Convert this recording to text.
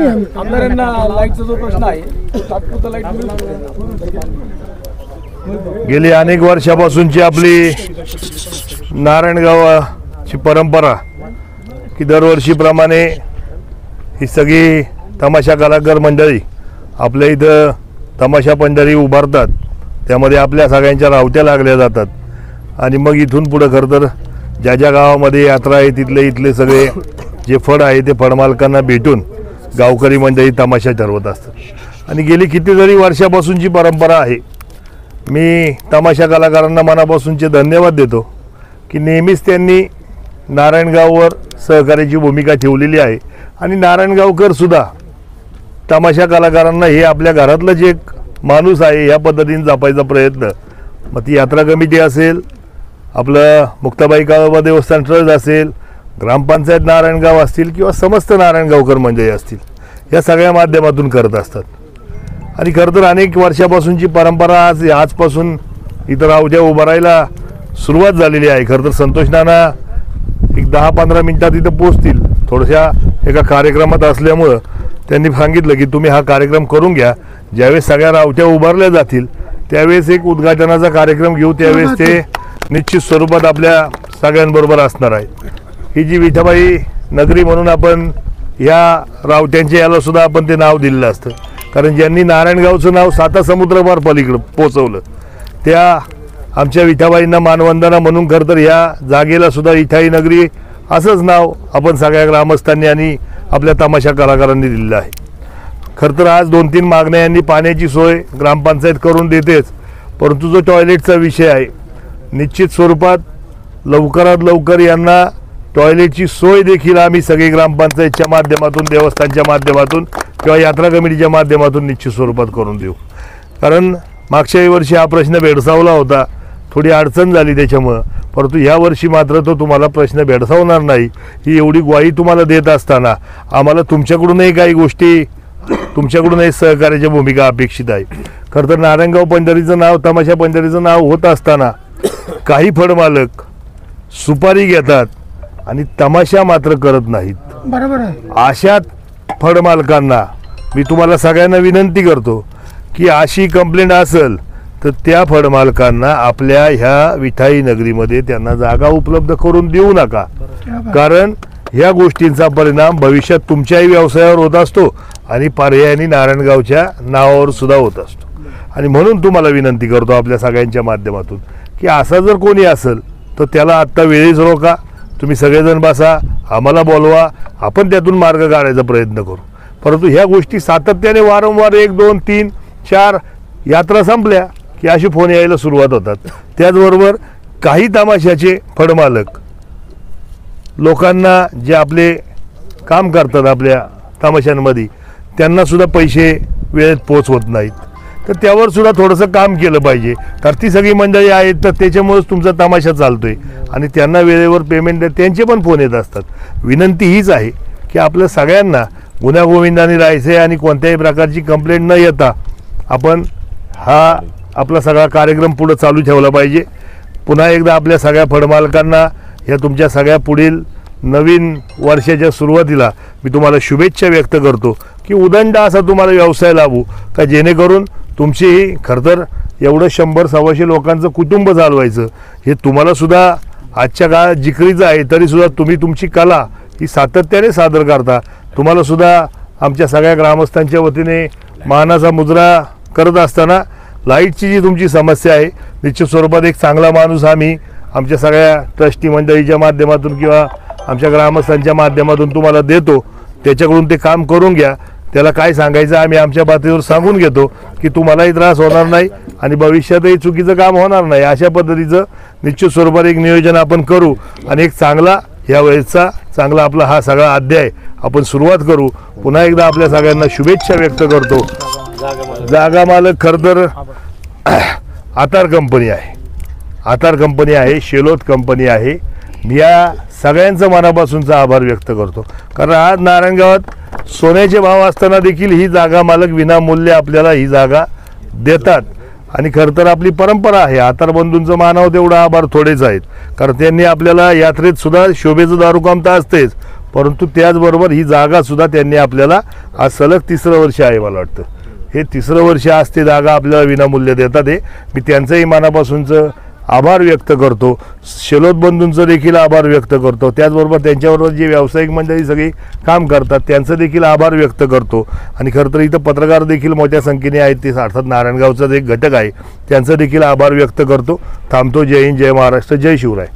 आमदारांना लाईटचा जो प्रश्न आहे तात्पुरता लाईट गेली अनेक वर्षापासूनची आपली नारायणगावची परंपरा की दरवर्षीप्रमाणे ही सगळी तमाशा कलाकार मंडळी आपल्या इथं तमाशा पंढरी उभारतात, त्यामध्ये आपल्या सगळ्यांच्या रावट्या लागल्या जातात आणि मग इथून पुढं खरं तर ज्या ज्या गावामध्ये यात्रा आहे इथले सगळे जे फड आहे ते फडमालकांना भेटून गावकरी मंडळी तमाशा ठरवत असतात आणि गेली कितीतरी वर्षापासूनची परंपरा आहे। मी तमाशा कलाकारांना मनापासूनचे धन्यवाद देतो की नेहमीच त्यांनी नारायणगाववर सहकार्याची भूमिका ठेवलेली आहे आणि नारायणगावकर सुद्धा तमाशा कलाकारांना हे आपल्या घरातलं जे एक माणूस आहे या पद्धतीने जपायचा प्रयत्न, मग ती यात्रा कमिटी असेल, आपलं मुक्ताबाई काळोबा देवस्थान ट्रस्ट असेल, ग्रामपंचायत नारायणगाव असतील किंवा समस्त नारायणगावकर मंडळी असतील, या सगळ्या माध्यमातून करत असतात आणि खरं तर अनेक वर्षापासूनची परंपरा आजपासून इथं रावट्या उभारायला सुरुवात झालेली आहे। खरं तर संतोष नाना एक 10-15 मिनिटात इथं पोहोचतील, थोड्याशा एका कार्यक्रमात असल्यामुळं त्यांनी सांगितलं की तुम्ही हा कार्यक्रम करून घ्या, ज्यावेळेस सगळ्या रावट्या उभारल्या जातील त्यावेळेस एक उद्घाटनाचा कार्यक्रम घेऊ, त्यावेळेस ते निश्चित स्वरूपात आपल्या सगळ्यांबरोबर असणार आहे। ही जी विठाबाई नगरी म्हणून आपण या रावट्यांच्या याला सुद्धा आपण ते नाव दिलेलं असतं, कारण ज्यांनी नारायणगावचं नाव 7 समुद्रपार पलीकडं पोचवलं त्या आमच्या विठाबाईंना मानवंदना म्हणून खरं तर या जागेला सुद्धा विठाई नगरी असंच नाव आपण सगळ्या ग्रामस्थांनी आणि आपल्या तमाशा कलाकारांनी दिलेलं आहे। खरं तर आज 2-3 मागण्या यांनी पाण्याची सोय ग्रामपंचायत करून देतेच, परंतु जो टॉयलेटचा विषय आहे निश्चित स्वरूपात लवकरात लवकर यांना टॉयलेटची सोय देखील आम्ही सगळी ग्रामपंचायतच्या माध्यमातून, देवस्थानच्या माध्यमातून किंवा यात्रा कमिटीच्या माध्यमातून निश्चित स्वरूपात करून देऊ, कारण मागच्याही वर्षी हा प्रश्न भेडसावला होता, थोडी अडचण झाली त्याच्यामुळं, परंतु ह्या वर्षी मात्र तो तुम्हाला प्रश्न भेडसावणार नाही ही एवढी ग्वाही तुम्हाला देत असताना आम्हाला तुमच्याकडूनही काही गोष्टी, तुमच्याकडूनही सहकार्याची भूमिका अपेक्षित आहे। खरं तर नारायणगाव पंढरीचं नाव, तमाशा पंढरीचं नाव होत असताना काही फडमालक सुपारी घेतात आणि तमाशा मात्र करत नाहीत। बरोबर आहे। अशा फडमालकांना मी तुम्हाला सगळ्यांना विनंती करतो की अशी कंप्लेंट असेल तर त्या फडमालकांना आपल्या ह्या विठाई नगरीमध्ये त्यांना जागा उपलब्ध करून देऊ नका, कारण ह्या गोष्टींचा परिणाम भविष्यात तुमच्याही व्यवसायावर होत असतो आणि पर्यायाने नारायणगावच्या नावावर सुद्धा होत असतो। आणि म्हणून तुम्हाला विनंती करतो आपल्या सगळ्यांच्या माध्यमातून की असा जर कोणी असेल तर त्याला आत्ता वेळीच रोका, तुम्ही सगळेजण बसा, आम्हाला बोलवा, आपण त्यातून मार्ग काढायचा प्रयत्न करू। परंतु ह्या गोष्टी सातत्याने वारंवार 1, 2, 3, 4 यात्रा संपल्या की अशी फोन यायला सुरुवात होतात। त्याचबरोबर काही तमाशाचे फडमालक लोकांना जे आपले काम करतात आपल्या तमाशांमध्ये त्यांना सुद्धा पैसे वेळेत पोचवत नाहीत, तर त्यावर सुद्धा थोडंसं काम केलं पाहिजे, कारण ती सगळी मंडळी आहेत तर त्याच्यामुळेच तुमचा तमाशा चालतोय आणि त्यांना वेळेवर पेमेंट त्यांचे पण फोन येत असतात। विनंती हीच आहे की आपल्या सगळ्यांना गुण्यागोविंदाने राहायचं आणि कोणत्याही प्रकारची कंप्लेंट न येता आपण हा आपला सगळा कार्यक्रम पुढे चालू ठेवला पाहिजे। पुन्हा एकदा आपल्या सगळ्या फडमालकांना या तुमच्या सगळ्या पुढील नवीन वर्षाच्या सुरुवातीला मी तुम्हाला शुभेच्छा व्यक्त करतो की उदंड असा तुम्हाला व्यवसाय लाभू का जेणेकरून तुमचीही खरं तर एवढं 100-125 लोकांचं कुटुंब चालवायचं हे तुम्हाला सुद्धा आजच्या काळात जिकरीचं आहे, तरीसुद्धा तुम्ही तुमची कला ही सातत्याने सादर करता। तुम्हाला सुद्धा आमच्या सगळ्या ग्रामस्थांच्या वतीने मानाचा मुजरा करत असताना लाईटची जी तुमची समस्या आहे निश्चित स्वरूपात एक चांगला माणूस आम्ही आमच्या सगळ्या ट्रस्टी मंडळीच्या माध्यमातून किंवा आमच्या ग्रामस्थांच्या माध्यमातून तुम्हाला देतो, त्याच्याकडून ते काम करून घ्या। त्याला काय सांगायचं आम्ही आमच्या पातळीवर सांगून घेतो की तुम्हालाही त्रास होणार नाही आणि भविष्यातही चुकीचं काम होणार नाही, अशा पद्धतीचं निश्चित स्वरूपात एक नियोजन आपण करू आणि एक चांगला ह्या वेळेचा चांगला आपला हा सगळा अध्याय आपण सुरुवात करू। पुन्हा एकदा आपल्या सगळ्यांना शुभेच्छा व्यक्त करतो। जागा मालक खरं तर आतार कंपनी आहे, आतार कंपनी आहे, शेलोत कंपनी आहे। मी या सगळ्यांचा मनापासूनचा आभार व्यक्त करतो, कारण आज नारायणगावात सोन्याचे भाव असताना देखील ही जागा मालक विनामूल्य आपल्याला ही जागा देतात आणि खरं तर आपली परंपरा आहे। आतार बंधूंचं मानावं तेवढं आभार थोडेच आहेत, कारण त्यांनी आपल्याला यात्रेत सुद्धा शोभेचं दारूकाम तर असतेच, परंतु त्याचबरोबर ही जागासुद्धा त्यांनी आपल्याला आज सलग 3रं वर्ष आहे मला वाटतं. हे 3रं वर्ष आज ते जागा आपल्याला विनामूल्य देतात. हे मी त्यांचंही मनापासूनचं आभार व्यक्त करतो. शेलोद बंधूंचं देखील आभार व्यक्त करतो. त्याचबरोबर त्यांच्याबरोबर जे व्यावसायिक मंडळी सगळी काम करतात त्यांचं देखील आभार व्यक्त करतो. आणि खरं तर इथं पत्रकार देखील मोठ्या संख्येने आहेत. ते अर्थात नारायणगावचाच एक घटक आहे. त्यांचं देखील आभार व्यक्त करतो. थांबतो. जय हिंद, जय महाराष्ट्र, जय शिवराय.